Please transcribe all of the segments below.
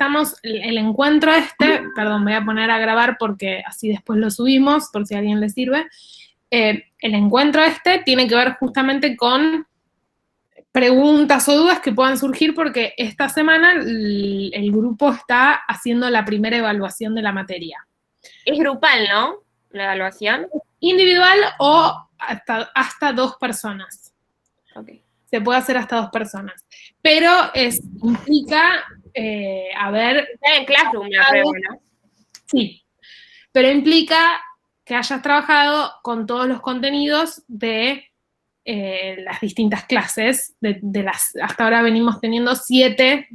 estamos, el encuentro perdón, voy a poner a grabar porque así después lo subimos, por si a alguien le sirve. El encuentro tiene que ver justamente con preguntas o dudas que puedan surgir porque esta semana el grupo está haciendo la primera evaluación de la materia. Es grupal, ¿no? La evaluación. Individual o hasta 2 personas. Okay. Se puede hacer hasta 2 personas. Pero implica, Está en Classroom la prueba, ¿no? Sí, pero implica que hayas trabajado con todos los contenidos de las distintas clases. Hasta ahora venimos teniendo 7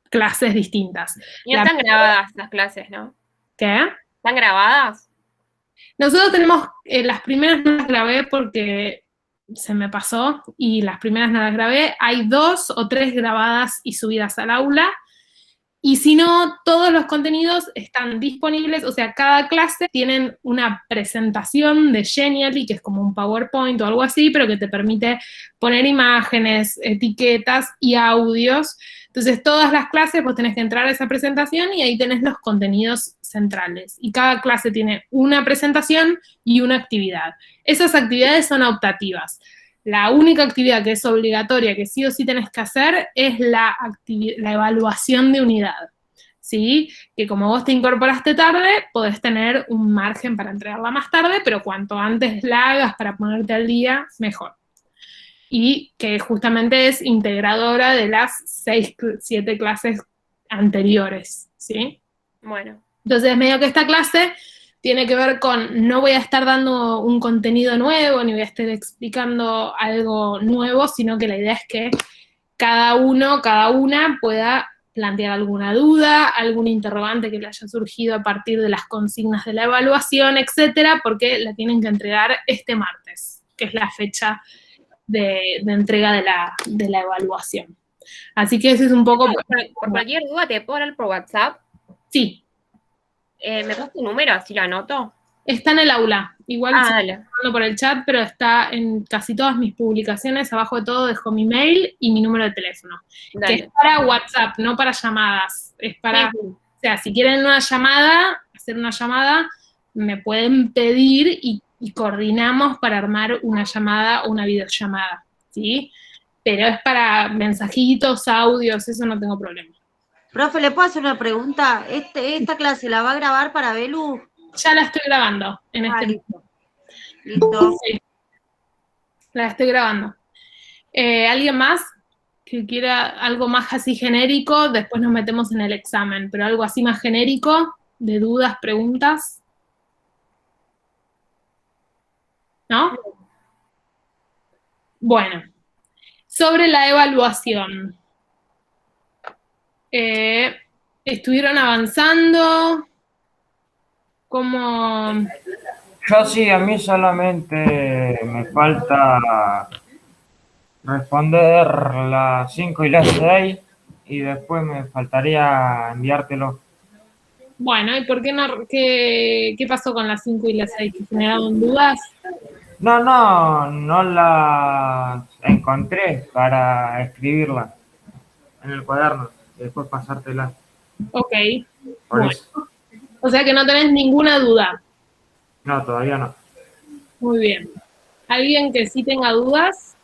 clases distintas. Y no están grabadas las clases, ¿no? ¿Qué? ¿Están grabadas? Nosotros tenemos, las primeras no las grabé porque se me pasó, y las primeras no las grabé. Hay 2 o 3 grabadas y subidas al aula, y si no, todos los contenidos están disponibles, o sea, cada clase tienen una presentación de Genially, que es como un PowerPoint o algo así, pero que te permite poner imágenes, etiquetas y audios. Entonces, todas las clases vos tenés que entrar a esa presentación y ahí tenés los contenidos centrales. Y cada clase tiene una presentación y una actividad. Esas actividades son optativas. La única actividad que es obligatoria, que sí o sí tenés que hacer, es la evaluación de unidad, ¿sí? Que como vos te incorporaste tarde, podés tener un margen para entregarla más tarde, pero cuanto antes la hagas para ponerte al día, mejor. Y que justamente es integradora de las 6, 7 clases anteriores, ¿sí? Bueno. Entonces, medio que esta clase tiene que ver con, no voy a estar dando un contenido nuevo, ni voy a estar explicando algo nuevo, sino que la idea es que cada uno, cada una pueda plantear alguna duda, algún interrogante que le haya surgido a partir de las consignas de la evaluación, etcétera, porque la tienen que entregar este martes, que es la fecha de entrega de la evaluación. Así que ese es un poco... Por cualquier duda, ¿te puedo hablar por WhatsApp? Sí. ¿Me das tu número? Así lo anoto. Está en el aula, igual dale. Estoy por el chat, pero está en casi todas mis publicaciones. Abajo de todo dejo mi mail y mi número de teléfono. Dale. Que es para WhatsApp, no para llamadas. Es para, sí. O sea, si quieren una llamada, hacer una llamada, me pueden pedir y coordinamos para armar una llamada o una videollamada, ¿sí? Pero es para mensajitos, audios, eso no tengo problema. Profe, ¿le puedo hacer una pregunta? ¿Esta clase la va a grabar para Belu? Ya la estoy grabando en este listo. Listo. Sí. La estoy grabando. ¿Alguien más que quiera algo más así genérico? Después nos metemos en el examen, pero algo así más genérico, de dudas, preguntas. ¿No? Bueno, sobre la evaluación. ¿Estuvieron avanzando? ¿Cómo? Yo sí, a mí solamente me falta responder las 5 y las 6 y después me faltaría enviártelo. Bueno, ¿y por qué no? ¿Qué pasó con las 5 y las 6? ¿Que generaron dudas? No las encontré para escribirlas en el cuaderno y después pasártelas. Ok. Por Bueno. eso. O sea que no tenés ninguna duda. No, todavía no. Muy bien. ¿Alguien que sí tenga dudas?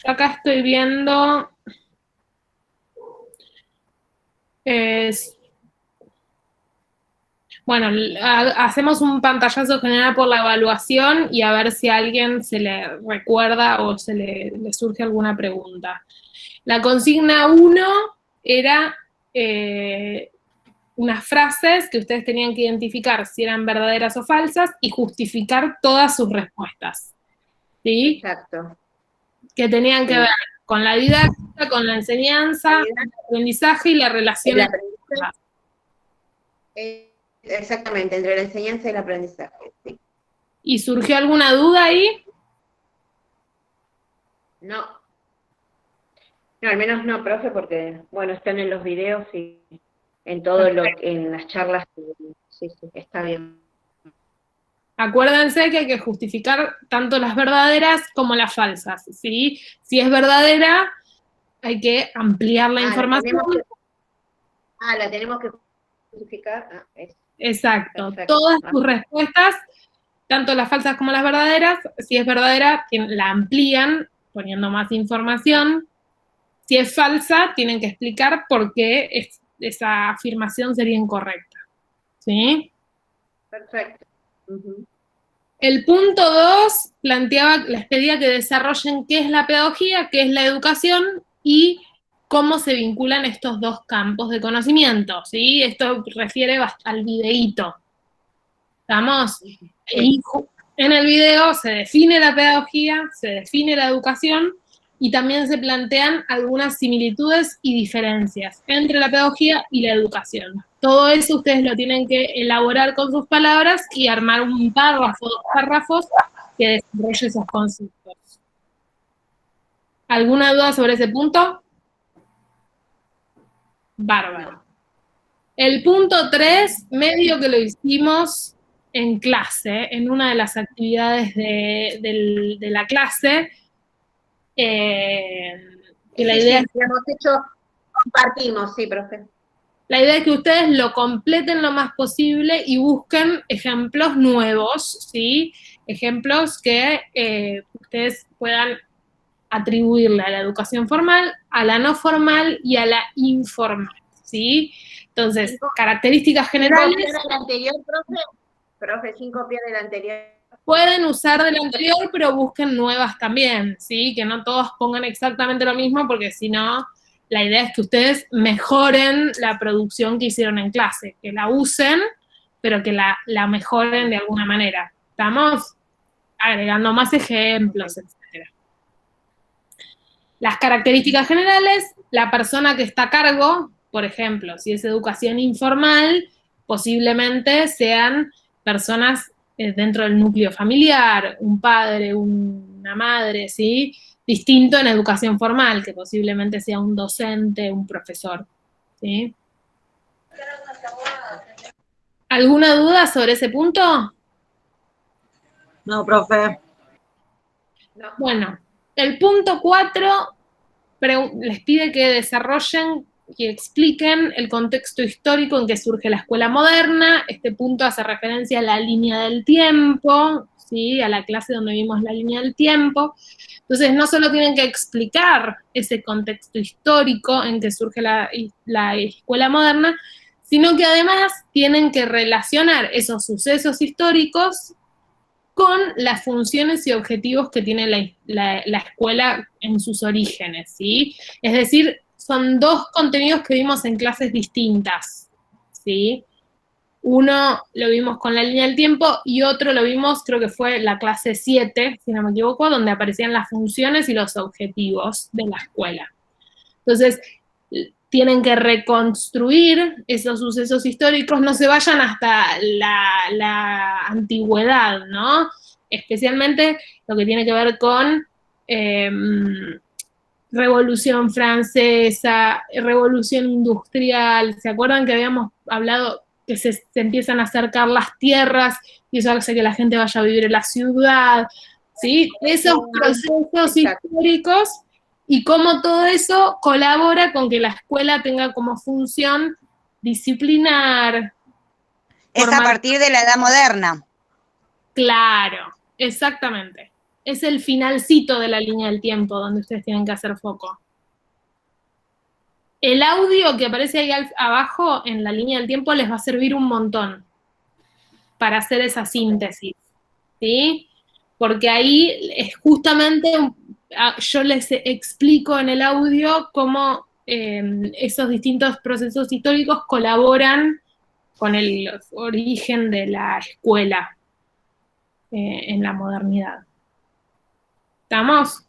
Yo acá estoy viendo... Bueno, hacemos un pantallazo general por la evaluación y a ver si a alguien se le recuerda o se le surge alguna pregunta. La consigna 1 era unas frases que ustedes tenían que identificar si eran verdaderas o falsas y justificar todas sus respuestas. ¿Sí? Exacto. Que tenían que ver con la didáctica, con la enseñanza, el aprendizaje y la relación. Exactamente, entre la enseñanza y el aprendizaje. Sí. ¿Y surgió alguna duda ahí? No. No, al menos no, profe, porque, bueno, están en los videos y en todo en las charlas. Sí, está bien. Acuérdense que hay que justificar tanto las verdaderas como las falsas, ¿sí? Si es verdadera, hay que ampliar la información. La tenemos que justificar. Exacto. Perfecto. Todas tus respuestas, tanto las falsas como las verdaderas, si es verdadera, la amplían poniendo más información. Si es falsa, tienen que explicar por qué esa afirmación sería incorrecta. ¿Sí? Perfecto. Uh-huh. El punto 2 les pedía que desarrollen qué es la pedagogía, qué es la educación y cómo se vinculan estos dos campos de conocimiento, ¿sí? Esto refiere al videíto. ¿Estamos? Y en el video se define la pedagogía, se define la educación y también se plantean algunas similitudes y diferencias entre la pedagogía y la educación. Todo eso ustedes lo tienen que elaborar con sus palabras y armar un párrafo, 2 párrafos que desarrolle esos conceptos. ¿Alguna duda sobre ese punto? Bárbaro. El punto 3, medio que lo hicimos en clase, en una de las actividades de la clase, que la idea es... hemos hecho, compartimos, sí, profe. La idea es que ustedes lo completen lo más posible y busquen ejemplos nuevos, ¿sí? Ejemplos que ustedes puedan atribuirle a la educación formal, a la no formal y a la informal, ¿sí? Entonces, características generales... ¿Sin copiar del anterior, profe? Profe, sin copiar del anterior. Pueden usar del anterior, pero busquen nuevas también, ¿sí? Que no todos pongan exactamente lo mismo, porque si no, la idea es que ustedes mejoren la producción que hicieron en clase, que la usen, pero que la mejoren de alguna manera. ¿Estamos? Agregando más ejemplos, etc. Las características generales, la persona que está a cargo, por ejemplo, si es educación informal, posiblemente sean personas dentro del núcleo familiar, un padre, una madre, ¿sí? Distinto en educación formal, que posiblemente sea un docente, un profesor, ¿sí? ¿Alguna duda sobre ese punto? No, profe. No. Bueno, el punto 4 les pide que desarrollen y expliquen el contexto histórico en que surge la escuela moderna. Este punto hace referencia a la línea del tiempo, ¿sí? A la clase donde vimos la línea del tiempo. Entonces, no solo tienen que explicar ese contexto histórico en que surge la escuela moderna, sino que además tienen que relacionar esos sucesos históricos con las funciones y objetivos que tiene la escuela en sus orígenes, ¿sí? Es decir, son 2 contenidos que vimos en clases distintas, ¿sí? Uno lo vimos con la línea del tiempo y otro lo vimos, creo que fue la clase 7, si no me equivoco, donde aparecían las funciones y los objetivos de la escuela. Entonces, tienen que reconstruir esos sucesos históricos, no se vayan hasta la antigüedad, ¿no? Especialmente lo que tiene que ver con Revolución Francesa, Revolución Industrial. ¿Se acuerdan que habíamos hablado que se empiezan a acercar las tierras y eso hace que la gente vaya a vivir en la ciudad? ¿Sí? Esos procesos históricos y cómo todo eso colabora con que la escuela tenga como función disciplinar. Es a partir de la edad moderna. Claro, exactamente. Es el finalcito de la línea del tiempo donde ustedes tienen que hacer foco. El audio que aparece ahí abajo en la línea del tiempo les va a servir un montón para hacer esa síntesis, ¿sí? Porque ahí es justamente, yo les explico en el audio cómo esos distintos procesos históricos colaboran con el origen de la escuela en la modernidad. ¿Estamos?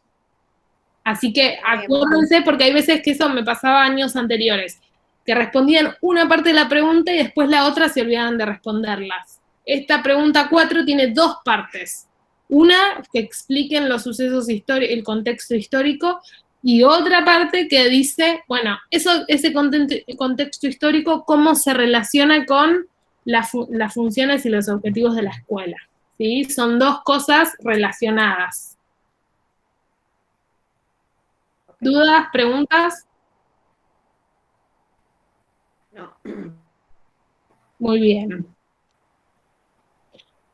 Así que acuérdense, porque hay veces que eso me pasaba años anteriores, que respondían una parte de la pregunta y después la otra se olvidaban de responderlas. Esta pregunta 4 tiene 2 partes. Una, que expliquen los sucesos históricos, el contexto histórico, y otra parte que dice, bueno, ese contexto histórico, cómo se relaciona con las funciones y los objetivos de la escuela, ¿sí? Son dos cosas relacionadas. ¿Dudas, preguntas? No. Muy bien.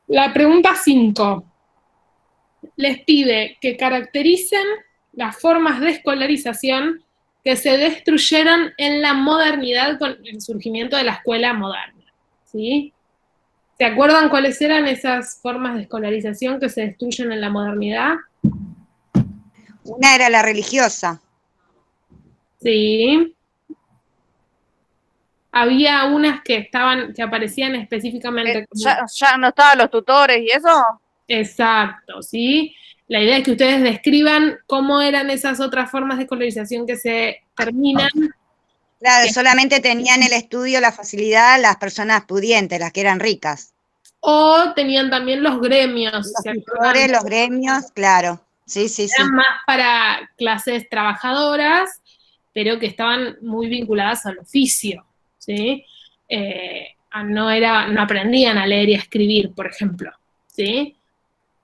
La pregunta 5. Les pide que caractericen las formas de escolarización que se destruyeron en la modernidad con el surgimiento de la escuela moderna, ¿sí? ¿Se acuerdan cuáles eran esas formas de escolarización que se destruyen en la modernidad? Una era la religiosa. Sí. Había unas que aparecían específicamente como... Ya no estaban los tutores y eso. Exacto, ¿sí? La idea es que ustedes describan cómo eran esas otras formas de escolarización que se terminan. Claro, solamente tenían el estudio, la facilidad, las personas pudientes, las que eran ricas. O tenían también los gremios. Los ¿Se acuerdan? tutores, los gremios, claro. Sí, sí, sí. Eran más para clases trabajadoras, pero que estaban muy vinculadas al oficio, ¿sí? No aprendían a leer y a escribir, por ejemplo, ¿sí?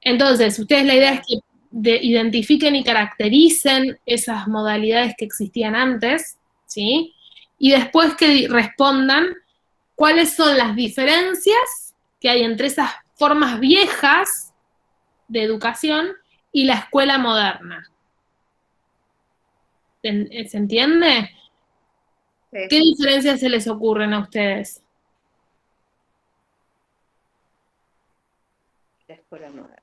Entonces, ustedes la idea es que identifiquen y caractericen esas modalidades que existían antes, ¿sí? Y después que respondan cuáles son las diferencias que hay entre esas formas viejas de educación y la escuela moderna. ¿Se entiende? Sí. ¿Qué diferencias se les ocurren a ustedes? La escuela moderna.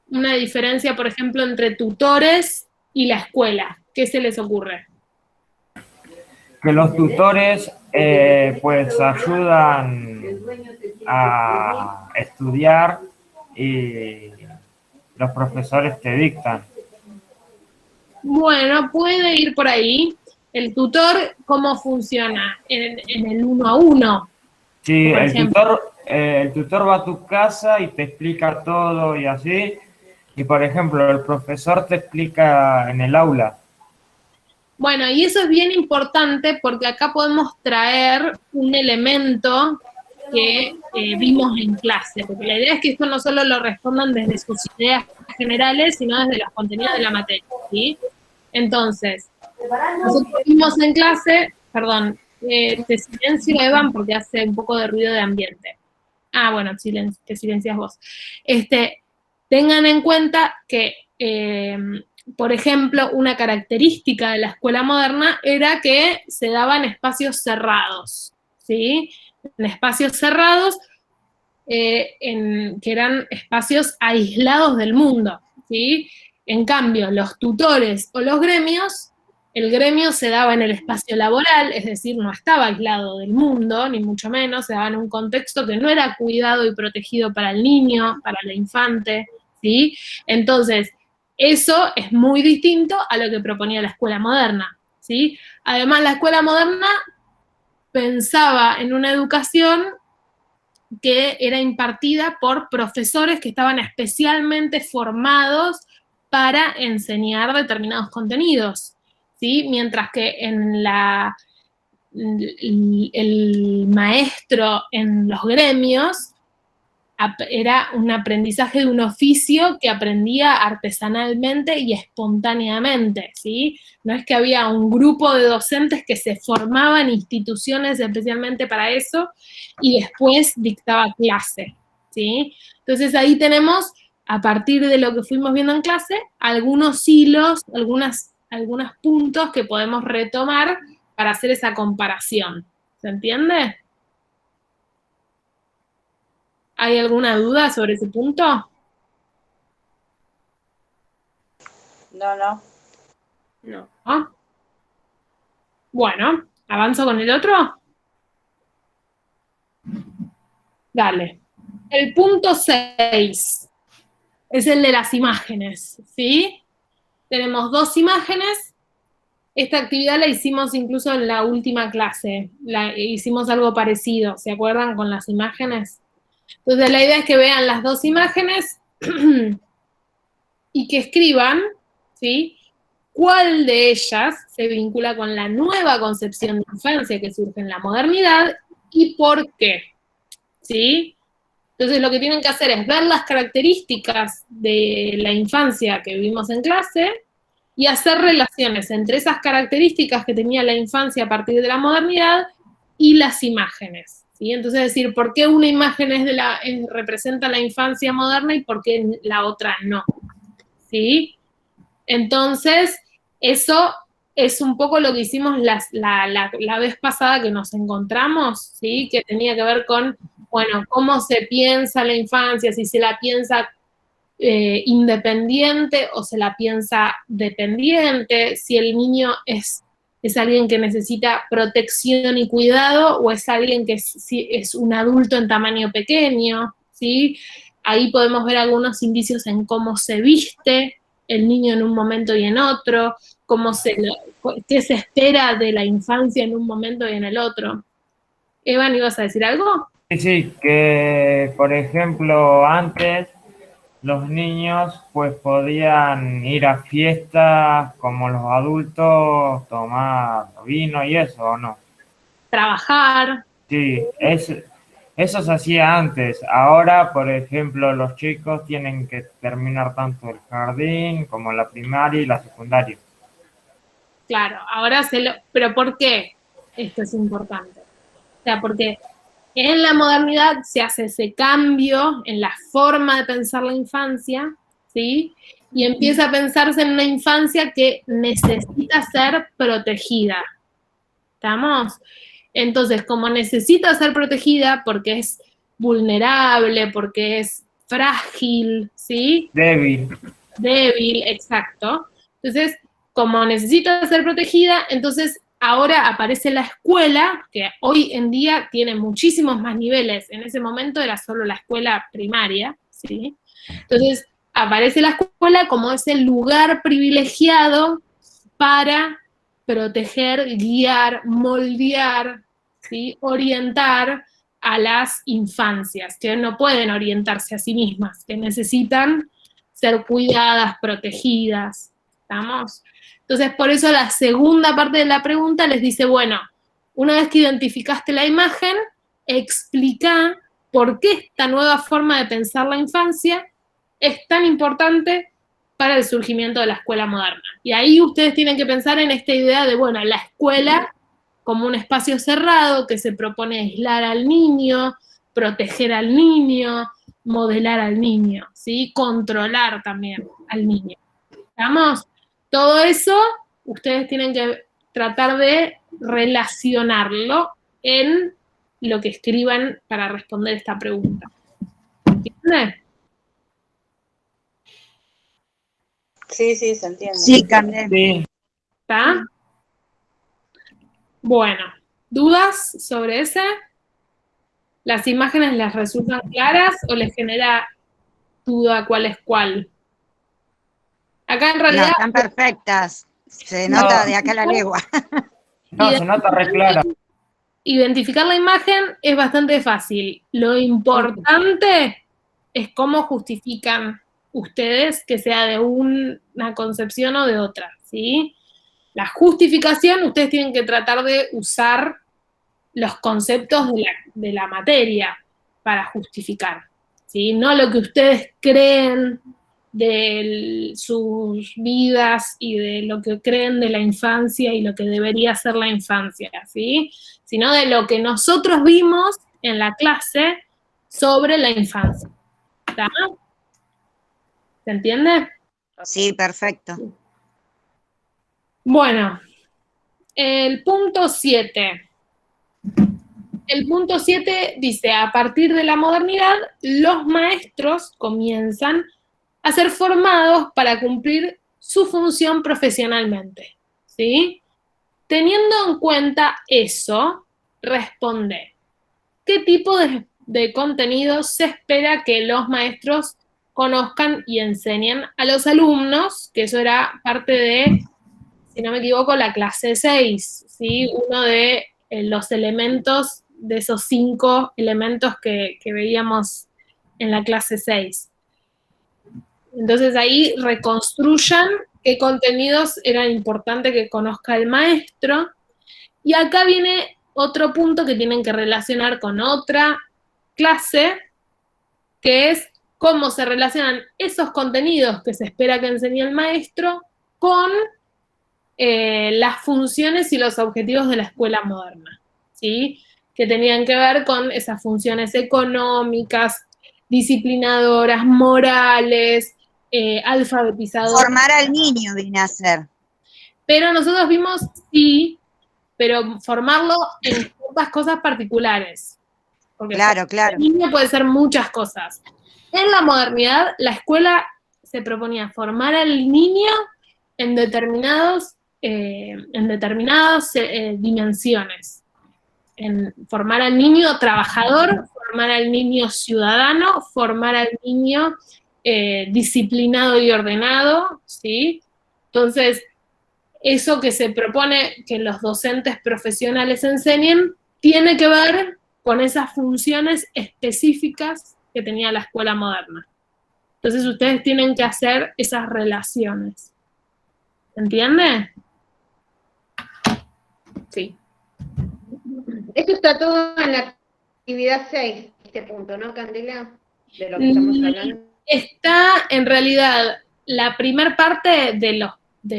Una diferencia, por ejemplo, entre tutores y la escuela. ¿Qué se les ocurre? Que los tutores pues ayudan a estudiar y los profesores te dictan. Bueno, puede ir por ahí. El tutor, ¿cómo funciona? En el 1 a 1. Sí, por ejemplo. el tutor va a tu casa y te explica todo y así. Y por ejemplo, el profesor te explica en el aula. Bueno, y eso es bien importante porque acá podemos traer un elemento que vimos en clase, porque la idea es que esto no solo lo respondan desde sus ideas generales, sino desde los contenidos de la materia, ¿sí? Entonces, nosotros vimos en clase, perdón, te silencio, Evan, porque hace un poco de ruido de ambiente. Ah, bueno, te silencias vos. Tengan en cuenta que, por ejemplo, una característica de la escuela moderna era que se daban espacios cerrados, ¿sí? En espacios cerrados, que eran espacios aislados del mundo, ¿sí? En cambio, los tutores o los gremios, el gremio se daba en el espacio laboral, es decir, no estaba aislado del mundo, ni mucho menos, se daba en un contexto que no era cuidado y protegido para el niño, para el infante, ¿sí? Entonces, eso es muy distinto a lo que proponía la escuela moderna, ¿sí? Además, la escuela moderna pensaba en una educación que era impartida por profesores que estaban especialmente formados para enseñar determinados contenidos, ¿sí? Mientras que el maestro en los gremios era un aprendizaje de un oficio que aprendía artesanalmente y espontáneamente, ¿sí? No es que había un grupo de docentes que se formaban instituciones especialmente para eso y después dictaba clase, ¿sí? Entonces ahí tenemos, a partir de lo que fuimos viendo en clase, algunos hilos, algunos puntos que podemos retomar para hacer esa comparación. ¿Se entiende? ¿Hay alguna duda sobre ese punto? No. No. ¿No? Bueno, ¿avanzo con el otro? Dale. El punto 6 es el de las imágenes, ¿sí? Tenemos dos imágenes. Esta actividad la hicimos incluso en la última clase. Hicimos algo parecido, ¿se acuerdan? Con las imágenes. Entonces la idea es que vean las dos imágenes y que escriban, ¿sí? ¿Cuál de ellas se vincula con la nueva concepción de infancia que surge en la modernidad y por qué? ¿Sí? Entonces lo que tienen que hacer es ver las características de la infancia que vimos en clase y hacer relaciones entre esas características que tenía la infancia a partir de la modernidad y las imágenes, ¿sí? Entonces decir, ¿por qué una imagen representa la infancia moderna y por qué la otra no? ¿Sí? Entonces, eso es un poco lo que hicimos la vez pasada que nos encontramos, ¿sí? Que tenía que ver con, bueno, cómo se piensa la infancia, si se la piensa independiente o se la piensa dependiente, si el niño es alguien que necesita protección y cuidado o es alguien que es un adulto en tamaño pequeño, ¿sí? Ahí podemos ver algunos indicios en cómo se viste el niño en un momento y en otro, qué se espera de la infancia en un momento y en el otro. Evan, ¿ibas a decir algo? Sí, sí, que por ejemplo antes los niños pues podían ir a fiestas como los adultos, tomar vino y eso, ¿o no? Trabajar. Sí, eso se hacía antes. Ahora, por ejemplo, los chicos tienen que terminar tanto el jardín como la primaria y la secundaria. Claro, ahora pero ¿por qué esto es importante? O sea, porque en la modernidad se hace ese cambio en la forma de pensar la infancia, ¿sí? Y empieza a pensarse en una infancia que necesita ser protegida. ¿Estamos? Entonces, como necesita ser protegida porque es vulnerable, porque es frágil, ¿sí? Débil. Débil, exacto. Entonces, como necesita ser protegida, entonces ahora aparece la escuela, que hoy en día tiene muchísimos más niveles. En ese momento era solo la escuela primaria, ¿sí? Entonces, aparece la escuela como ese lugar privilegiado para proteger, guiar, moldear, ¿sí? Orientar a las infancias, que no pueden orientarse a sí mismas, que necesitan ser cuidadas, protegidas, ¿estamos? Entonces, por eso la segunda parte de la pregunta les dice, bueno, una vez que identificaste la imagen, explica por qué esta nueva forma de pensar la infancia es tan importante para el surgimiento de la escuela moderna. Y ahí ustedes tienen que pensar en esta idea de, bueno, la escuela como un espacio cerrado que se propone aislar al niño, proteger al niño, modelar al niño, ¿sí? Controlar también al niño. ¿Estamos? Todo eso ustedes tienen que tratar de relacionarlo en lo que escriban para responder esta pregunta. ¿Entiendes? Sí, sí, se entiende. Sí, Candel. Sí, ¿Está? Bueno, ¿dudas sobre ese? ¿Las imágenes les resultan claras o les genera duda cuál es cuál? Acá en No, realidad... están perfectas. Se nota de acá a la legua. no, se nota re clara. Identificar la imagen es bastante fácil. Lo importante es cómo justifican ustedes que sea de una concepción o de otra, ¿sí? La justificación, ustedes tienen que tratar de usar los conceptos de la materia para justificar, ¿sí? No lo que ustedes creen de sus vidas y de lo que creen de la infancia y lo que debería ser la infancia, ¿sí? Sino de lo que nosotros vimos en la clase sobre la infancia. ¿Está? ¿Se entiende? Sí, perfecto. Bueno, el punto 7. El punto 7 dice, a partir de la modernidad, los maestros comienzan a ser formados para cumplir su función profesionalmente, ¿sí? Teniendo en cuenta eso, responde, ¿qué tipo de contenidos se espera que los maestros conozcan y enseñen a los alumnos? Que eso era parte de, si no me equivoco, la clase 6, ¿sí? Uno de los elementos, de esos 5 elementos que veíamos en la clase 6. Entonces ahí reconstruyan qué contenidos era importante que conozca el maestro. Y acá viene otro punto que tienen que relacionar con otra clase, que es cómo se relacionan esos contenidos que se espera que enseñe el maestro con las funciones y los objetivos de la escuela moderna, ¿sí? Que tenían que ver con esas funciones económicas, disciplinadoras, morales, alfabetizadoras. Formar al niño viene a ser. Pero nosotros vimos, sí, pero formarlo en ciertas cosas particulares. Porque Claro, claro. el niño puede ser muchas cosas. En la modernidad, la escuela se proponía formar al niño en determinadas dimensiones. En formar al niño trabajador, formar al niño ciudadano, formar al niño disciplinado y ordenado, ¿sí? Entonces, eso que se propone que los docentes profesionales enseñen tiene que ver con esas funciones específicas que tenía la escuela moderna. Entonces ustedes tienen que hacer esas relaciones. ¿Entiende? Sí. Eso está todo en la actividad 6, este punto, ¿no, Candela? De lo que estamos hablando. Está, en realidad, la primer parte de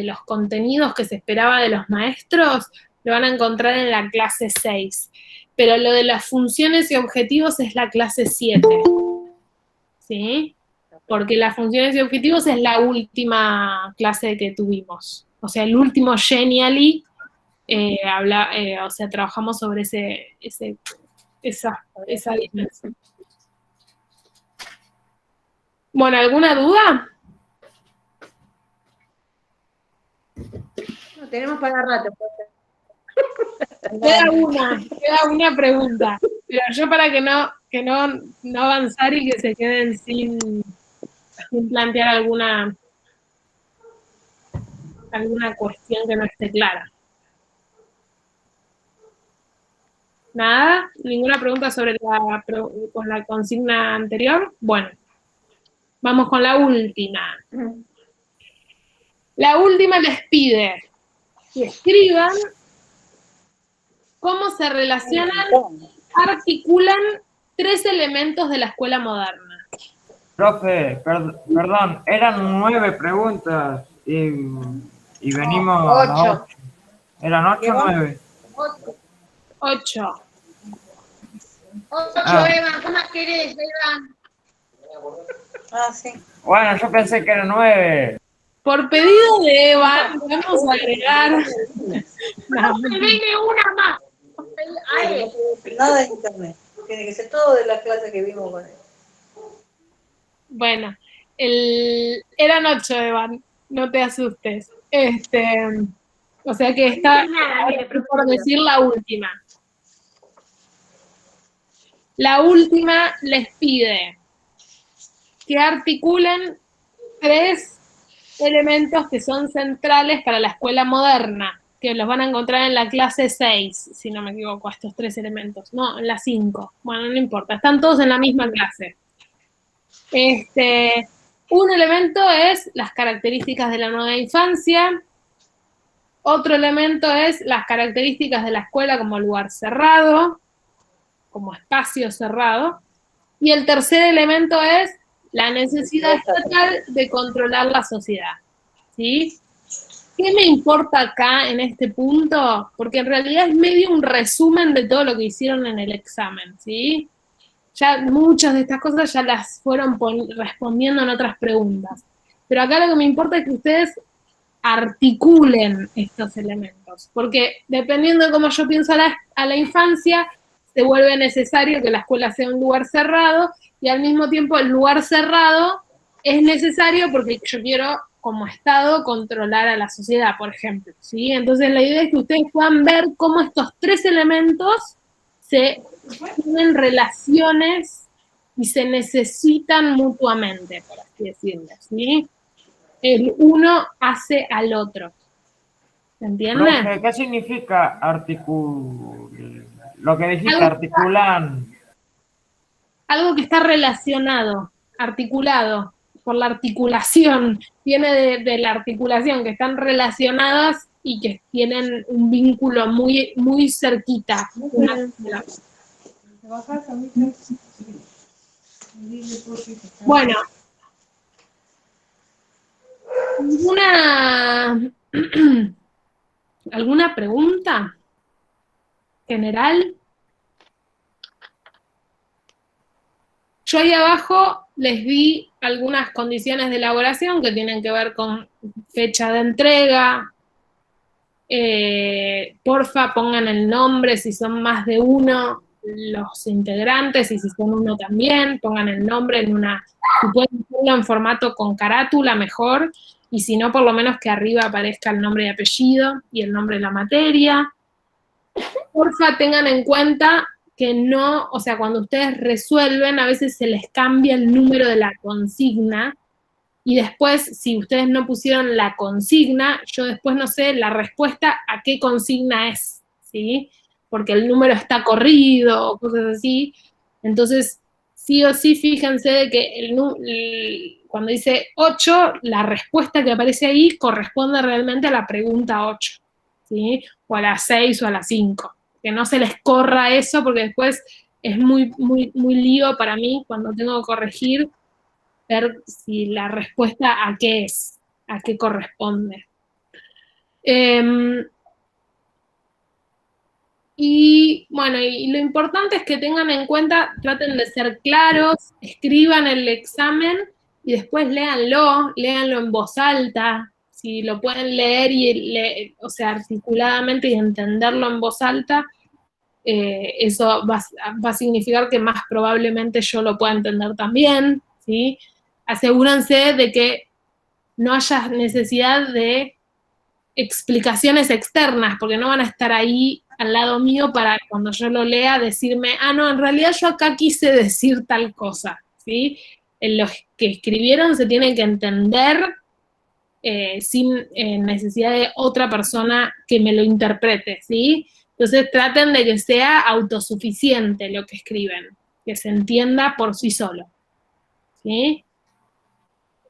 los contenidos que se esperaba de los maestros lo van a encontrar en la clase 6, pero lo de las funciones y objetivos es la clase 7, ¿sí? Porque las funciones y objetivos es la última clase que tuvimos. O sea, el último Genially, o sea, trabajamos sobre esa dimensión. Bueno, ¿alguna duda? No, tenemos para rato. Queda una pregunta, pero yo para que no avanzar y que se queden sin plantear alguna cuestión que no esté clara. ¿Nada? ¿Ninguna pregunta sobre con la consigna anterior? Bueno, vamos con la última. La última les pide que escriban cómo se relacionan, articulan 3 elementos de la escuela moderna. Profe, perdón, eran 9 preguntas y venimos a las 8. ¿Eran 8 o 9? 8. 8, Eva, ¿cómo querés, Eva? Ah, sí. Bueno, yo pensé que eran 9. Por pedido de Eva, vamos a agregar... No, me viene una más. Ay. Nada de internet. Tiene que ser todo de la clase que vimos con él. Bueno, eran 8, Eva, no te asustes. O sea que está por decir la última. La última les pide que articulen 3 elementos que son centrales para la escuela moderna, que los van a encontrar en la clase 6, si no me equivoco, estos 3 elementos. No, en la 5. Bueno, no importa, están todos en la misma clase. Un elemento es las características de la nueva infancia. Otro elemento es las características de la escuela como lugar cerrado, como espacio cerrado. Y el tercer elemento es la necesidad estatal de controlar la sociedad, ¿sí? ¿Qué me importa acá en este punto? Porque en realidad es medio un resumen de todo lo que hicieron en el examen, ¿sí? Ya muchas de estas cosas ya las fueron respondiendo en otras preguntas. Pero acá lo que me importa es que ustedes articulen estos elementos, porque dependiendo de cómo yo pienso a la infancia, se vuelve necesario que la escuela sea un lugar cerrado, y al mismo tiempo el lugar cerrado es necesario porque yo quiero, como Estado, controlar a la sociedad, por ejemplo, ¿sí? Entonces la idea es que ustedes puedan ver cómo estos 3 elementos tienen relaciones y se necesitan mutuamente, por así decirlo, ¿sí? El uno hace al otro. ¿Se entiende? Profe, ¿qué significa lo que dijiste, articulan? Algo que está relacionado, articulado, por la articulación, viene de la articulación, que están relacionadas y que tienen un vínculo muy, muy cerquita. Bueno, ¿alguna pregunta general? Yo ahí abajo les di algunas condiciones de elaboración que tienen que ver con fecha de entrega. Porfa, pongan el nombre si son más de uno los integrantes y si son uno también, pongan el nombre en una, si pueden hacerlo en formato con carátula mejor, y si no, por lo menos que arriba aparezca el nombre y apellido y el nombre de la materia. Porfa, tengan en cuenta que no, o sea, cuando ustedes resuelven, a veces se les cambia el número de la consigna, y después, si ustedes no pusieron la consigna, yo después no sé la respuesta a qué consigna es, ¿sí? Porque el número está corrido o cosas así. Entonces, sí o sí, fíjense de que cuando dice 8, la respuesta que aparece ahí corresponde realmente a la pregunta 8, ¿sí? O a la 6 o a la 5. Que no se les corra eso, porque después es muy, muy, muy lío para mí cuando tengo que corregir, ver si la respuesta a qué es, a qué corresponde. Y bueno, y lo importante es que tengan en cuenta, traten de ser claros, escriban el examen y después léanlo en voz alta. Si lo pueden leer o sea, articuladamente y entenderlo en voz alta, eso va a significar que más probablemente yo lo pueda entender también, ¿sí? Asegúrense de que no haya necesidad de explicaciones externas, porque no van a estar ahí al lado mío para cuando yo lo lea decirme, ah, no, en realidad yo acá quise decir tal cosa, ¿sí? Los que escribieron se tienen que entender sin necesidad de otra persona que me lo interprete, ¿sí? Entonces traten de que sea autosuficiente lo que escriben, que se entienda por sí solo, ¿sí?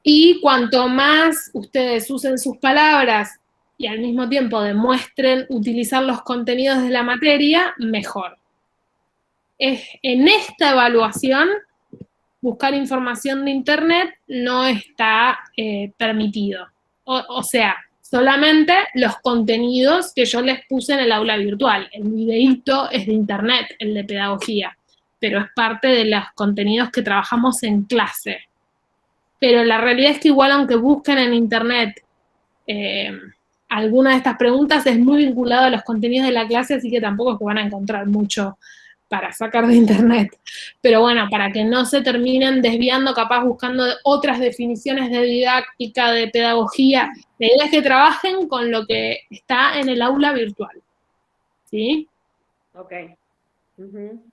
Y cuanto más ustedes usen sus palabras y al mismo tiempo demuestren utilizar los contenidos de la materia, mejor. En esta evaluación, buscar información de internet no está permitido. O sea, solamente los contenidos que yo les puse en el aula virtual. El videíto es de internet, el de pedagogía, pero es parte de los contenidos que trabajamos en clase. Pero la realidad es que igual aunque busquen en internet alguna de estas preguntas, es muy vinculado a los contenidos de la clase, así que tampoco es que van a encontrar mucho para sacar de internet. Pero bueno, para que no se terminen desviando, capaz buscando otras definiciones de didáctica, de pedagogía, la idea es que trabajen con lo que está en el aula virtual, ¿sí? Ok. Ujú.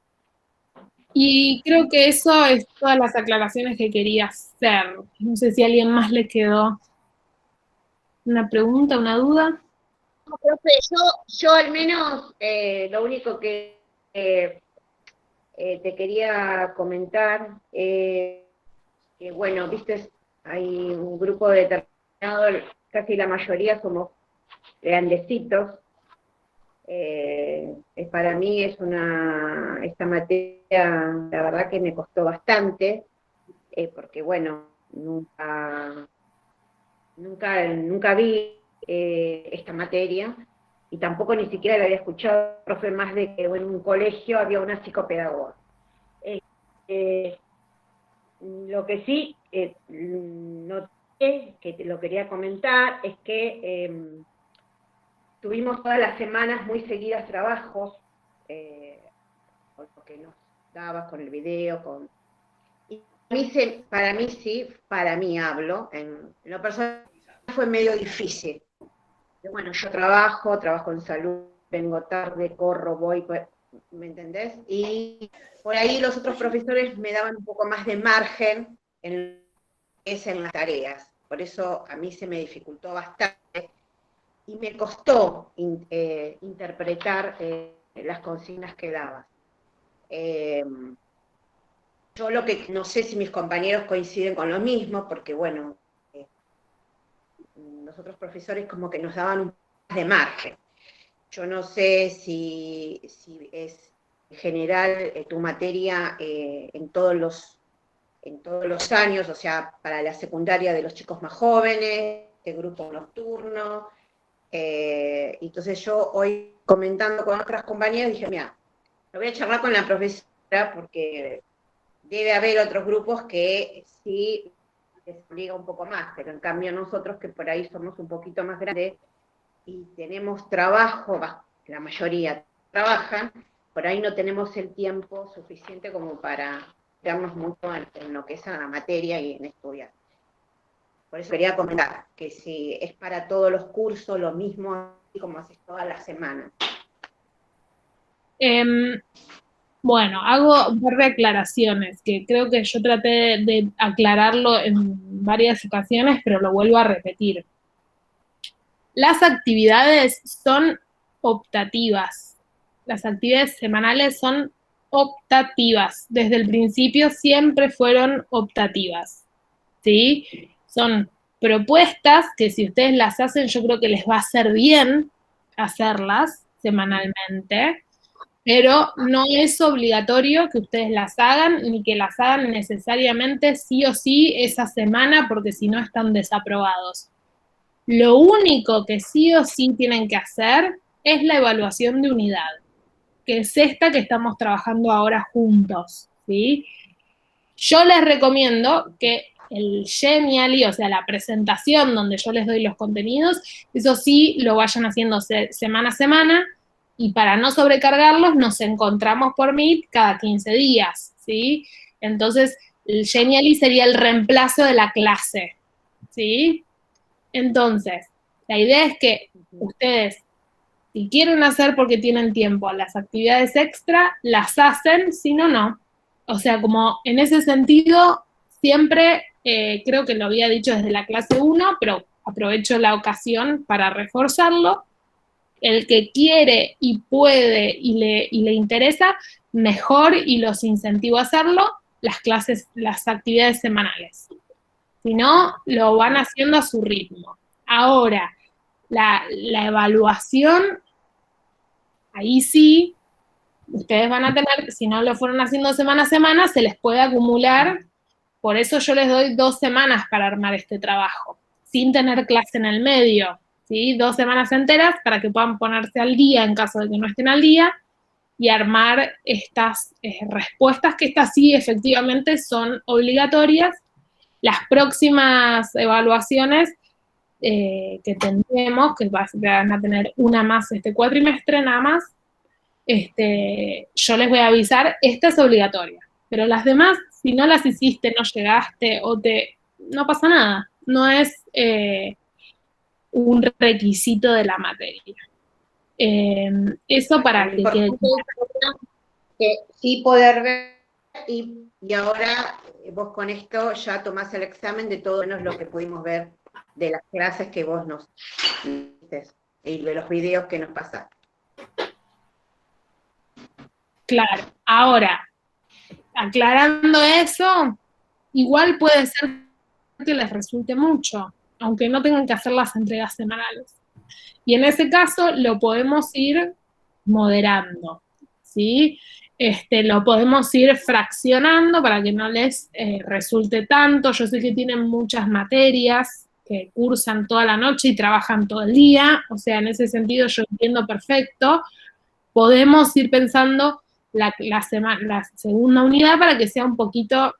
Y creo que eso es todas las aclaraciones que quería hacer. No sé si a alguien más le quedó una pregunta, una duda. No, profe, yo al menos lo único que te quería comentar, que bueno, viste, hay un grupo determinado, casi la mayoría somos grandecitos. Para mí esta materia, la verdad que me costó bastante, porque bueno, nunca vi esta materia, y tampoco ni siquiera la había escuchado, profe, más de que en un colegio había una psicopedagoga. Lo que sí noté, que te lo quería comentar, es que tuvimos todas las semanas muy seguidas trabajos, con lo que nos dabas, con el video, y para mí hablo, en lo personal fue medio difícil. Bueno, yo trabajo en salud, vengo tarde, corro, voy, ¿me entendés? Y por ahí los otros profesores me daban un poco más de margen en las tareas. Por eso a mí se me dificultó bastante y me costó interpretar las consignas que dabas. Yo lo que no sé si mis compañeros coinciden con lo mismo, porque bueno, los otros profesores como que nos daban un poco más de margen. Yo no sé si es en general tu materia en todos los en todos los años, o sea, para la secundaria de los chicos más jóvenes, de grupo nocturno. Entonces yo hoy, comentando con otras compañeras, dije, mira, lo voy a charlar con la profesora porque debe haber otros grupos que sí les obliga un poco más, pero en cambio nosotros que por ahí somos un poquito más grandes y tenemos trabajo, la mayoría trabajan, por ahí no tenemos el tiempo suficiente como para darnos mucho en lo que es a la materia y en estudiar. Por eso quería comentar que si es para todos los cursos lo mismo como haces todas las semanas. Bueno, hago un par de aclaraciones, que creo que yo traté de aclararlo en varias ocasiones, pero lo vuelvo a repetir. Las actividades son optativas. Las actividades semanales son optativas. Desde el principio siempre fueron optativas, ¿sí? Son propuestas que si ustedes las hacen, yo creo que les va a hacer bien hacerlas semanalmente, pero no es obligatorio que ustedes las hagan, ni que las hagan necesariamente sí o sí esa semana, porque si no están desaprobados. Lo único que sí o sí tienen que hacer es la evaluación de unidad, que es esta que estamos trabajando ahora juntos, ¿sí? Yo les recomiendo que el Genially, o sea, la presentación donde yo les doy los contenidos, eso sí lo vayan haciendo semana a semana, y para no sobrecargarlos nos encontramos por Meet cada 15 días, ¿sí? Entonces, el Genially sería el reemplazo de la clase, ¿sí? Entonces, la idea es que ustedes, si quieren hacer porque tienen tiempo las actividades extra, las hacen, si no, no. O sea, como en ese sentido, siempre, creo que lo había dicho desde la clase 1, pero aprovecho la ocasión para reforzarlo. El que quiere y puede y le interesa, mejor, y los incentivo a hacerlo, las actividades semanales. Si no, lo van haciendo a su ritmo. Ahora, la evaluación, ahí sí, ustedes van a tener, si no lo fueron haciendo semana a semana, se les puede acumular. Por eso yo les doy 2 semanas para armar este trabajo, sin tener clase en el medio, ¿sí? 2 semanas enteras para que puedan ponerse al día en caso de que no estén al día y armar estas respuestas, que estas sí efectivamente son obligatorias. Las próximas evaluaciones que tendremos, que van a tener una más este cuatrimestre nada más, yo les voy a avisar, esta es obligatoria, pero las demás, si no las hiciste, no llegaste, no pasa nada, no es un requisito de la materia. Eso para que quede que sí poder ver, y ahora vos con esto ya tomás el examen de todo menos lo que pudimos ver de las clases que vos nos diste y de los videos que nos pasaste. Claro, ahora, aclarando eso, igual puede ser que les resulte mucho, aunque no tengan que hacer las entregas semanales. Y en ese caso lo podemos ir moderando, ¿sí? Lo podemos ir fraccionando para que no les resulte tanto. Yo sé que tienen muchas materias que cursan toda la noche y trabajan todo el día, o sea, en ese sentido yo entiendo perfecto. Podemos ir pensando la segunda unidad para que sea un poquito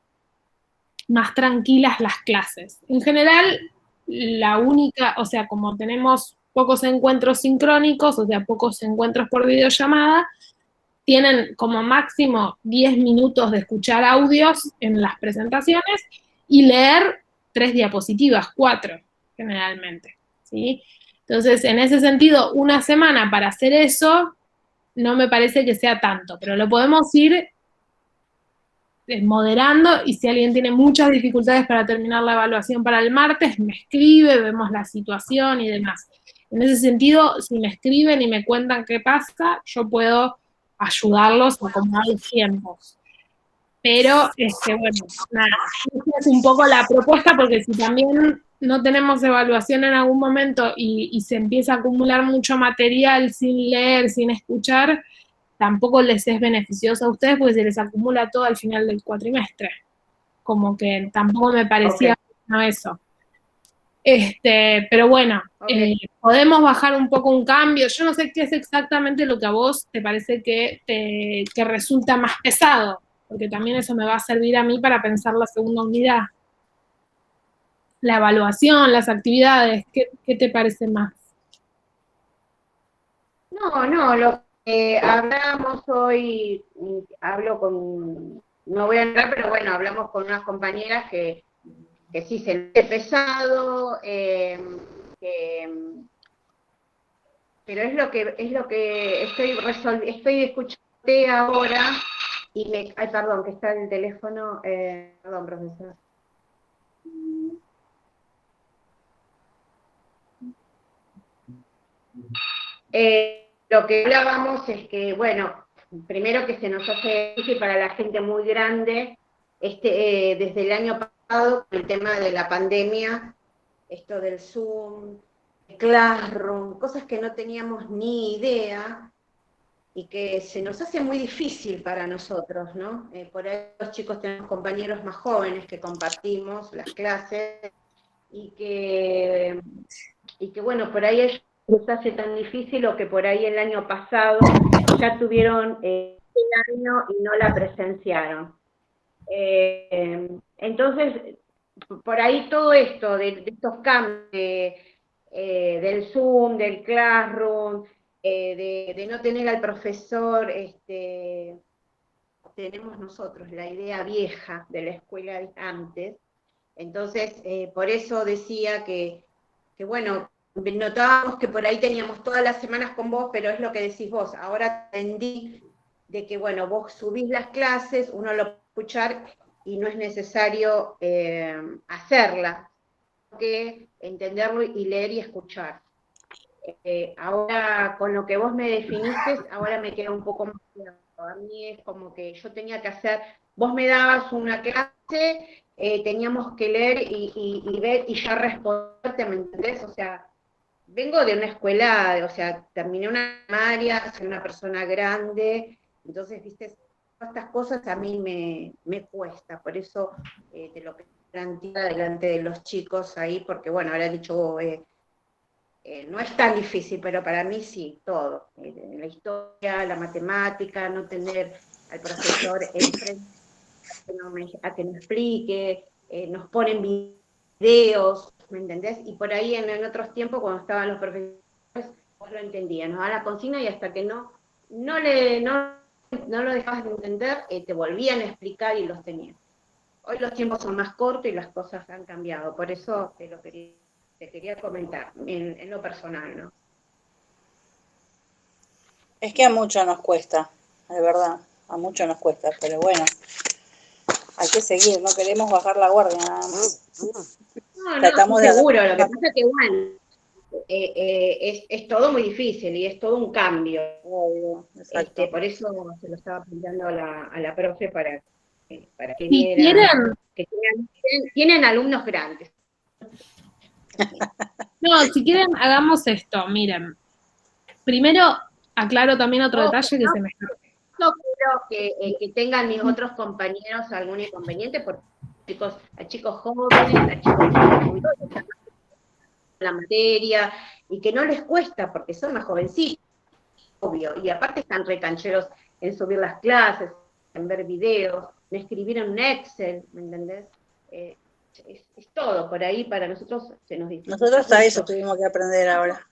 más tranquilas las clases. En general, la única, o sea, como tenemos pocos encuentros sincrónicos, o sea, pocos encuentros por videollamada, tienen como máximo 10 minutos de escuchar audios en las presentaciones y leer 3 diapositivas, 4 generalmente, ¿sí? Entonces, en ese sentido, una semana para hacer eso no me parece que sea tanto, pero lo podemos ir moderando, y si alguien tiene muchas dificultades para terminar la evaluación para el martes, me escribe, vemos la situación y demás. En ese sentido, si me escriben y me cuentan qué pasa, yo puedo ayudarlos a acomodar los tiempos. Pero, bueno, nada, esa es un poco la propuesta, porque si también no tenemos evaluación en algún momento y se empieza a acumular mucho material sin leer, sin escuchar, tampoco les es beneficioso a ustedes porque se les acumula todo al final del cuatrimestre. como que tampoco me parecía bueno eso. Pero bueno, podemos bajar un poco un cambio. Yo no sé qué es exactamente lo que a vos te parece que resulta más pesado, porque también eso me va a servir a mí para pensar la segunda unidad. La evaluación, las actividades, ¿qué te parece más? No, lo que hablamos hoy, no voy a entrar, pero bueno, hablamos con unas compañeras que sí se le ha pesado, pero es lo que estoy escuchándote ahora, ay, perdón, que está el teléfono, perdón, profesor. Lo que hablábamos es que, bueno, primero que se nos hace difícil para la gente muy grande, desde el año pasado, con el tema de la pandemia, esto del Zoom, Classroom, cosas que no teníamos ni idea y que se nos hace muy difícil para nosotros, ¿no? Por ahí los chicos tenemos compañeros más jóvenes que compartimos las clases y que bueno, por ahí ellos les hace tan difícil o que por ahí el año pasado ya tuvieron el año y no la presenciaron. Entonces, por ahí todo esto, de estos cambios, del Zoom, del Classroom, de no tener al profesor, tenemos nosotros la idea vieja de la escuela de antes. Entonces, por eso decía que bueno, notábamos que por ahí teníamos todas las semanas con vos, pero es lo que decís vos, ahora entendí de que, bueno, vos subís las clases, uno lo puede escuchar y no es necesario hacerla, que entenderlo y leer y escuchar. Ahora, con lo que vos me definiste, ahora me queda un poco más claro. A mí es como que yo tenía que hacer, vos me dabas una clase, teníamos que leer y ver y ya responderte, ¿me entendés? O sea, vengo de una escuela, o sea, terminé una primaria, soy una persona grande, entonces, viste, estas cosas a mí me cuesta, por eso te lo planteo delante de los chicos ahí, porque bueno, habrá dicho, no es tan difícil, pero para mí sí, todo. La historia, la matemática, no tener al profesor enfrente a que nos explique, nos ponen videos, ¿me entendés? Y por ahí en otros tiempos, cuando estaban los profesores, vos lo entendías, nos daban la consigna y hasta que no lo dejabas de entender, te volvían a explicar y los tenías. Hoy los tiempos son más cortos y las cosas han cambiado, por eso te quería comentar, en lo personal, ¿no? Es que a mucho nos cuesta, de verdad, a mucho nos cuesta, pero bueno, hay que seguir, no queremos bajar la guardia nada más. No, seguro, lo que pasa es que, bueno, es todo muy difícil y es todo un cambio. Por eso se lo estaba planteando a la profe para que viera, que tienen alumnos grandes. No, si quieren, hagamos esto, miren. Primero, aclaro también otro detalle que se me escapó. No quiero que tengan mis otros compañeros algún inconveniente, porque a chicos jóvenes, a chicos la materia, y que no les cuesta, porque son más jovencitos, obvio, y aparte están recancheros en subir las clases, en ver videos, en escribir en un Excel, ¿me entendés? Es todo, por ahí para nosotros se nos dice. Nosotros a eso tuvimos que aprender ahora.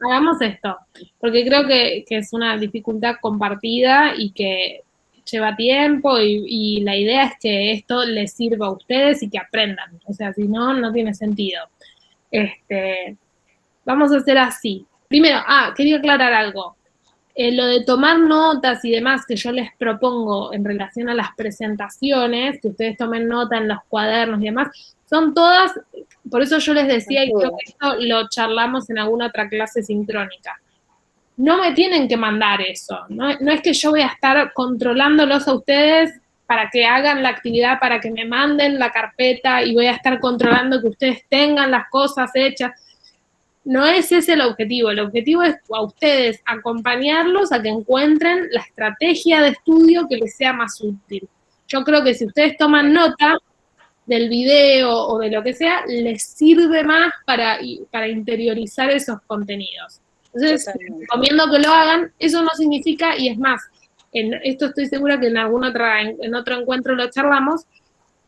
Hagamos esto, porque creo que es una dificultad compartida y que lleva tiempo y la idea es que esto les sirva a ustedes y que aprendan, o sea, si no, no tiene sentido. Vamos a hacer así. Primero, quería aclarar algo. Lo de tomar notas y demás que yo les propongo en relación a las presentaciones, que ustedes tomen nota en los cuadernos y demás, son todas, por eso yo les decía, y creo que esto lo charlamos en alguna otra clase sincrónica. No me tienen que mandar eso, no es que yo voy a estar controlándolos a ustedes para que hagan la actividad, para que me manden la carpeta y voy a estar controlando que ustedes tengan las cosas hechas. no es ese el objetivo es a ustedes acompañarlos a que encuentren la estrategia de estudio que les sea más útil. Yo creo que si ustedes toman nota del video o de lo que sea, les sirve más para interiorizar esos contenidos. Entonces, les recomiendo que lo hagan. Eso no significa, y es más, esto estoy segura que en en otro encuentro lo charlamos,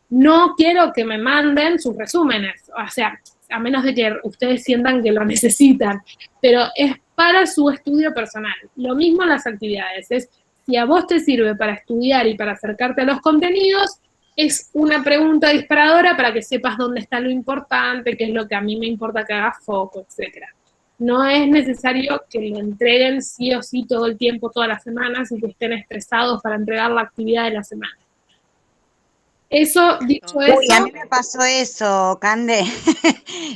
no quiero que me manden sus resúmenes, o sea, a menos de que ustedes sientan que lo necesitan, pero es para su estudio personal. Lo mismo en las actividades, es si a vos te sirve para estudiar y para acercarte a los contenidos, es una pregunta disparadora para que sepas dónde está lo importante, qué es lo que a mí me importa que hagas foco, etc. No es necesario que lo entreguen sí o sí todo el tiempo, todas las semanas, y que estén estresados para entregar la actividad de la semana. Eso, dicho eso... Uy, a mí me pasó eso, Cande.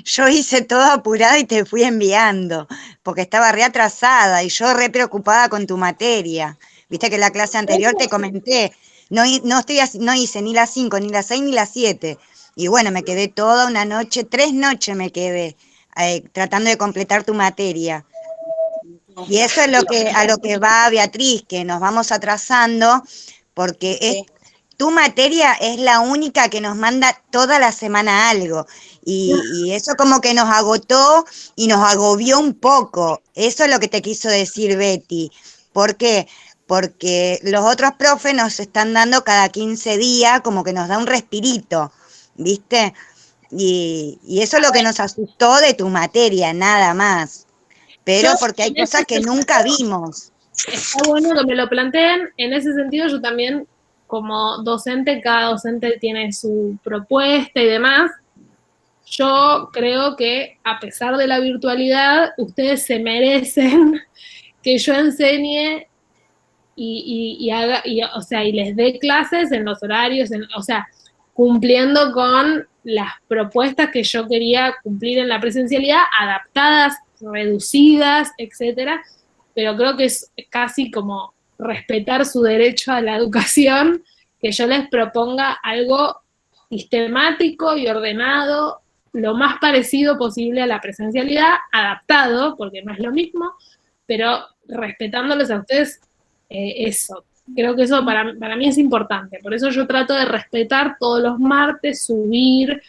Yo hice todo apurada y te fui enviando, porque estaba re atrasada y yo re preocupada con tu materia. Viste que en la clase anterior te comenté, no hice ni las 5, ni las 6, ni las 7. Y bueno, me quedé toda una noche, 3 noches me quedé tratando de completar tu materia. Y eso es a lo que va Beatriz, que nos vamos atrasando, porque tu materia es la única que nos manda toda la semana algo. Y eso como que nos agotó y nos agobió un poco. Eso es lo que te quiso decir Betty. ¿Por qué? Porque los otros profes nos están dando cada 15 días, como que nos da un respirito, ¿viste? Y eso es lo que nos asustó de tu materia, nada más. Pero porque hay cosas que nunca vimos. Está bueno que me lo planteen. En ese sentido, yo también, como docente, cada docente tiene su propuesta y demás. Yo creo que, a pesar de la virtualidad, ustedes se merecen que yo enseñe y les dé clases en los horarios, o sea, cumpliendo con las propuestas que yo quería cumplir en la presencialidad, adaptadas, reducidas, etcétera, pero creo que es casi como respetar su derecho a la educación, que yo les proponga algo sistemático y ordenado, lo más parecido posible a la presencialidad, adaptado, porque no es lo mismo, pero respetándoles a ustedes eso. Creo que eso para mí es importante, por eso yo trato de respetar todos los martes, subir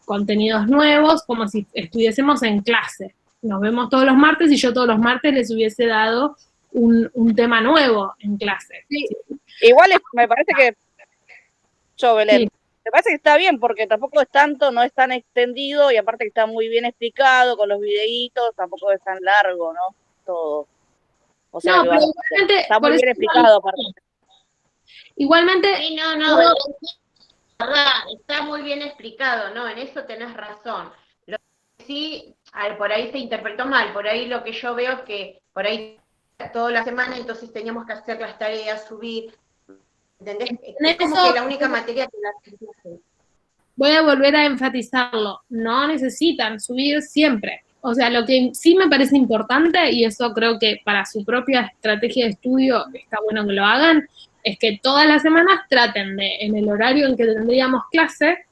contenidos nuevos, como si estuviésemos en clase. Nos vemos todos los martes y yo todos los martes les hubiese dado un tema nuevo en clase. Sí. Igual me parece que, Belén, Sí. me parece que está bien, porque tampoco es tanto, no es tan extendido, y aparte que está muy bien explicado con los videitos, tampoco es tan largo, ¿no? Todo. O sea, No, que pero igualmente, está muy por bien eso- explicado aparte. Igualmente, Sí, no, todo- verdad, está muy bien explicado, ¿no? En eso tenés razón. Lo que sí, por ahí se interpretó mal, por ahí lo que yo veo es que por ahí toda la semana entonces teníamos que hacer las tareas, subir, ¿entendés? Es como eso- que la única materia que la... voy a volver a enfatizarlo, no necesitan subir siempre. O sea, lo que sí me parece importante, y eso creo que para su propia estrategia de estudio está bueno que lo hagan, es que todas las semanas traten de, en el horario en que tendríamos clase,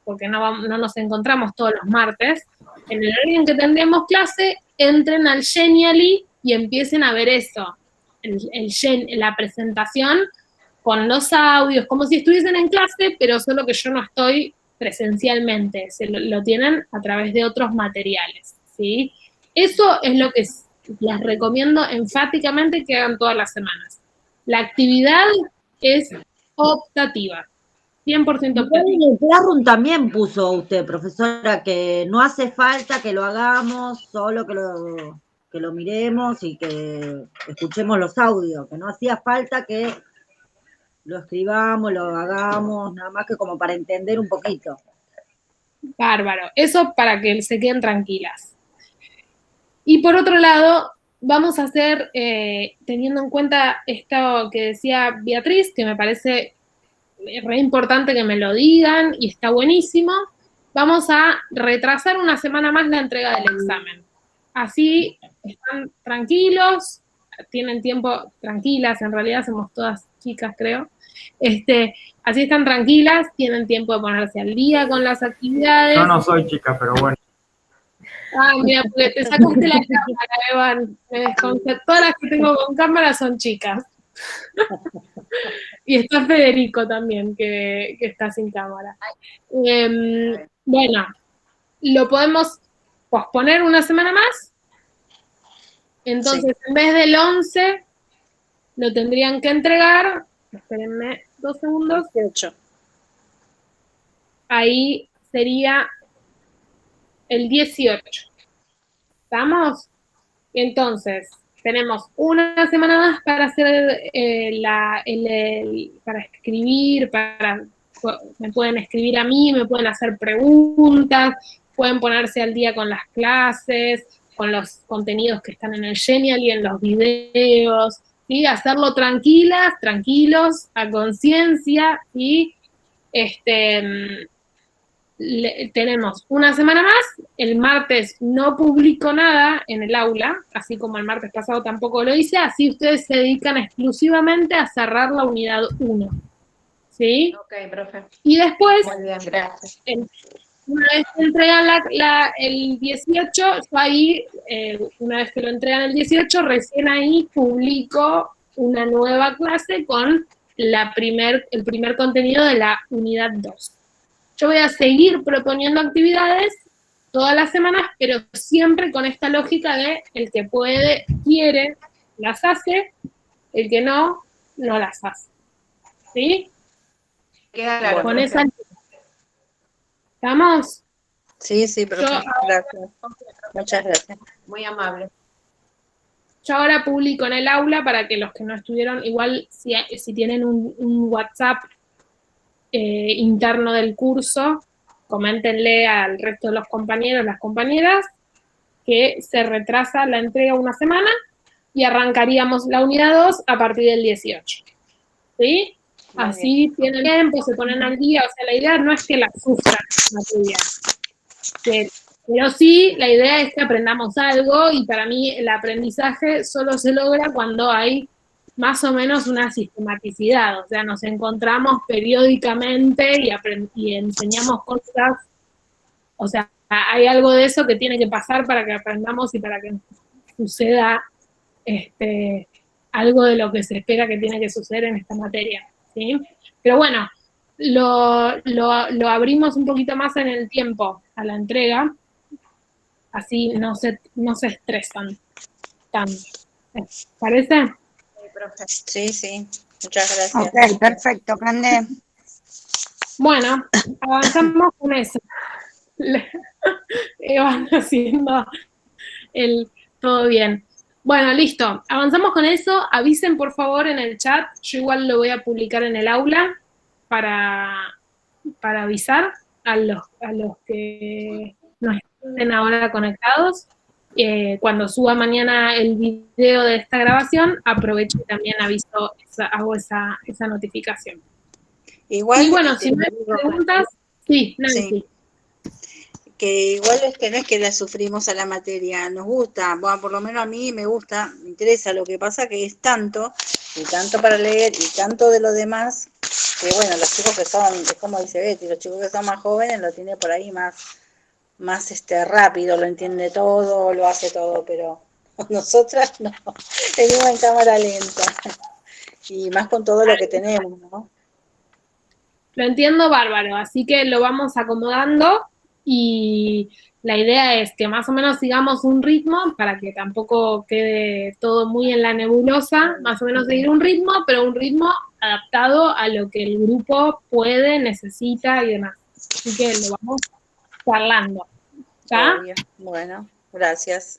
porque no nos encontramos todos los martes, en el horario en que tendremos clase, entren al Genially y empiecen a ver eso, la presentación con los audios, como si estuviesen en clase, pero solo que yo no estoy presencialmente, lo tienen a través de otros materiales, ¿sí? Eso es lo que les recomiendo enfáticamente que hagan todas las semanas. La actividad es optativa, 100% optativa. En el Classroom también puso usted, profesora, que no hace falta que lo hagamos, solo que lo miremos y que escuchemos los audios, que no hacía falta que lo escribamos, lo hagamos, nada más que como para entender un poquito. Bárbaro. Eso para que se queden tranquilas. Y por otro lado, vamos a hacer, teniendo en cuenta esto que decía Beatriz, que me parece re importante que me lo digan y está buenísimo, vamos a retrasar una semana más la entrega del examen. Así están tranquilos, tienen tiempo, tranquilas, en realidad somos todas chicas, creo. Así están tranquilas, tienen tiempo de ponerse al día con las actividades. Yo no soy chica, pero bueno. Ah, mira, porque te sacaste la cámara, Evan. Me desconcertó. Todas las que tengo con cámara son chicas. Y está Federico también, que está sin cámara. Bueno, lo podemos posponer una semana más. Entonces, en vez del 11, lo tendrían que entregar. Espérenme 2 segundos. 18. Ahí sería el 18. ¿Estamos? Entonces, tenemos una semana más para hacer para escribir, me pueden escribir a mí, me pueden hacer preguntas, pueden ponerse al día con las clases, con los contenidos que están en el Genial y en los videos, ¿sí? Hacerlo tranquilas, tranquilos, a conciencia, y tenemos una semana más. El martes no publico nada en el aula, así como el martes pasado tampoco lo hice, así ustedes se dedican exclusivamente a cerrar la unidad 1. ¿Sí? Ok, profe. Y después, Muy bien, gracias. una vez que entregan el 18, yo ahí, una vez que lo entregan el 18, recién ahí publico una nueva clase con el primer contenido de la unidad 2. Yo voy a seguir proponiendo actividades todas las semanas, pero siempre con esta lógica de el que puede, quiere, las hace, el que no, no las hace. ¿Sí? Queda claro. Con profe. esa... ¿Estamos? Sí, profe. Gracias. Muchas gracias. Muy amable. Yo ahora publico en el aula para que los que no estuvieron, igual si tienen un WhatsApp interno del curso, coméntenle al resto de los compañeros, las compañeras, que se retrasa la entrega una semana y arrancaríamos la unidad 2 a partir del 18. ¿Sí? Así tienen tiempo, se ponen al día. O sea, la idea no es que la sufran la materia, pero sí, la idea es que aprendamos algo, y para mí el aprendizaje solo se logra cuando hay más o menos una sistematicidad. O sea, nos encontramos periódicamente y enseñamos cosas. O sea, hay algo de eso que tiene que pasar para que aprendamos y para que suceda algo de lo que se espera que tiene que suceder en esta materia, ¿sí? Pero bueno, lo abrimos un poquito más en el tiempo a la entrega, así no se estresan tanto. ¿Parece? Sí. Muchas gracias. Ok, perfecto, Cande. Bueno, avanzamos con eso. Van haciendo todo bien. Bueno, listo. Avanzamos con eso. Avisen, por favor, en el chat. Yo igual lo voy a publicar en el aula para avisar a los que no estén ahora conectados. Cuando suba mañana el video de esta grabación, aprovecho y también hago esa notificación. Igual, y bueno, si no hay preguntas, sí, Nancy. Sí. Que igual no es que la sufrimos a la materia, nos gusta, bueno, por lo menos a mí me gusta, me interesa, lo que pasa que es tanto, y tanto para leer, y tanto de lo demás, que bueno, los chicos que son, es como dice Betty, los chicos que son más jóvenes lo tiene por ahí más rápido, lo entiende todo, lo hace todo, pero nosotras no, venimos en cámara lenta, y más con todo lo que tenemos, ¿no? Lo entiendo bárbaro, así que lo vamos acomodando, y la idea es que más o menos sigamos un ritmo para que tampoco quede todo muy en la nebulosa, más o menos seguir un ritmo, pero un ritmo adaptado a lo que el grupo puede, necesita y demás. Así que lo vamos charlando. ¿Ya? Bueno, gracias.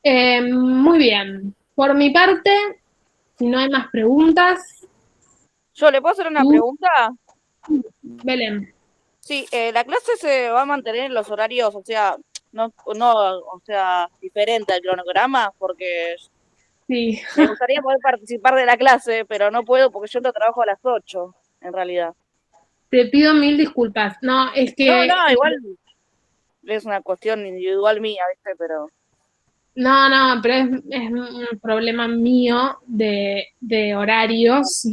Muy bien. Por mi parte, si no hay más preguntas. ¿Yo le puedo hacer una pregunta? Belén. Sí, la clase se va a mantener en los horarios, o sea, o sea, diferente al cronograma, porque sí. Me gustaría poder participar de la clase, pero no puedo porque yo entro trabajo a las 8, en realidad. Te pido 1000 disculpas. No, es que... No, igual es una cuestión individual mía, ¿viste? Pero... No, pero es un problema mío de horarios.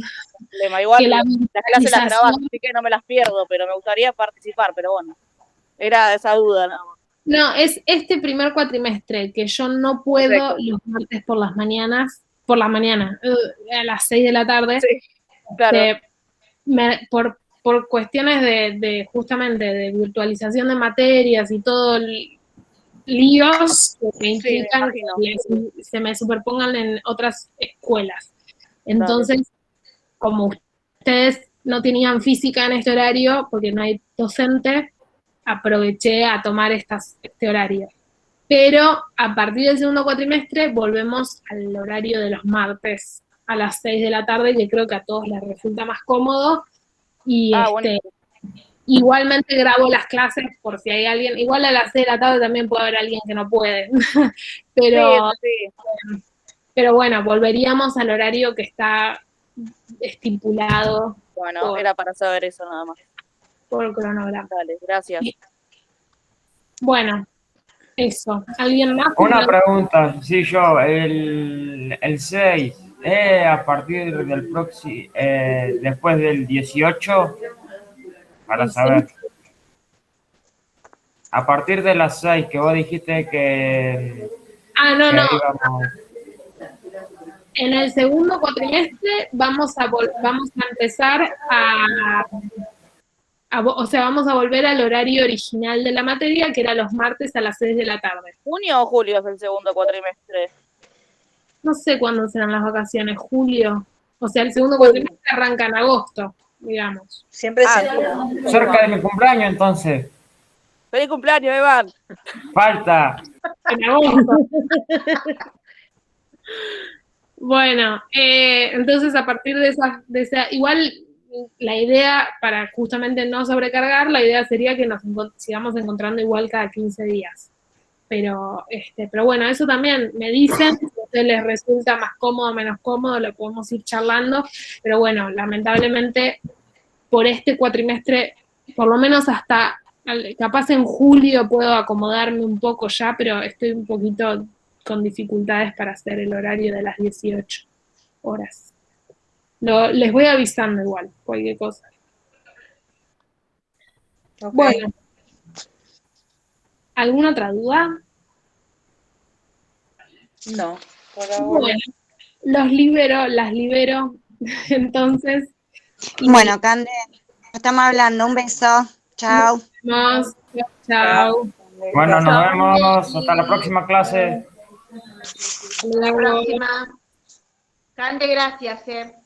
Igual las clases las grabas, así que no me las pierdo, pero me gustaría participar, pero bueno, era esa duda nada más. No, es este primer cuatrimestre que yo no puedo Perfecto. los martes por la mañana, a las 6 de la tarde, Sí, claro. por cuestiones de justamente de virtualización de materias y todo, líos que Sí, me implican imagino. que se me superpongan en otras escuelas. Entonces, como ustedes no tenían física en este horario, porque no hay docente, aproveché a tomar este horario. Pero a partir del segundo cuatrimestre volvemos al horario de los martes a las 6 de la tarde, que creo que a todos les resulta más cómodo. Y Bueno, igualmente grabo las clases por si hay alguien, igual a las 6 de la tarde también puede haber alguien que no puede. sí, pero, sí. pero bueno, volveríamos al horario que está estipulado Bueno, era para saber eso nada más. por el cronograma. Dale, gracias. Bueno, eso. ¿Alguien más? Una pregunta, sí, yo, el 6, a partir del próximo, después del 18, para El saber. 6. A partir de las 6 que vos dijiste que, Ah, no, no. íbamos. En el segundo cuatrimestre vamos a empezar o sea, vamos a volver al horario original de la materia, que era los martes a las 6 de la tarde. ¿Junio o julio es el segundo cuatrimestre? No sé cuándo serán las vacaciones, julio. O sea, el segundo cuatrimestre arranca en agosto, digamos. Siempre Ah, se... Cerca de mi cumpleaños, entonces. ¡Feliz cumpleaños, Iván! Falta. En agosto. Bueno, entonces a partir de esa, igual la idea, para justamente no sobrecargar, la idea sería que nos sigamos encontrando igual cada 15 días. Pero bueno, eso también me dicen, si a ustedes les resulta más cómodo o menos cómodo, lo podemos ir charlando, pero bueno, lamentablemente por este cuatrimestre, por lo menos hasta, capaz en julio puedo acomodarme un poco ya, pero estoy un poquito con dificultades para hacer el horario de las 18 horas. Les voy avisando igual, cualquier cosa. Ok. Bueno, ¿alguna otra duda? No, por ahora. Bueno, las libero, entonces. Bueno, Cande, estamos hablando. Un beso. Chao. Nos vemos. Chao. Bueno, nos Chao. vemos. Hasta la próxima clase. Hasta la próxima. Cande, gracias.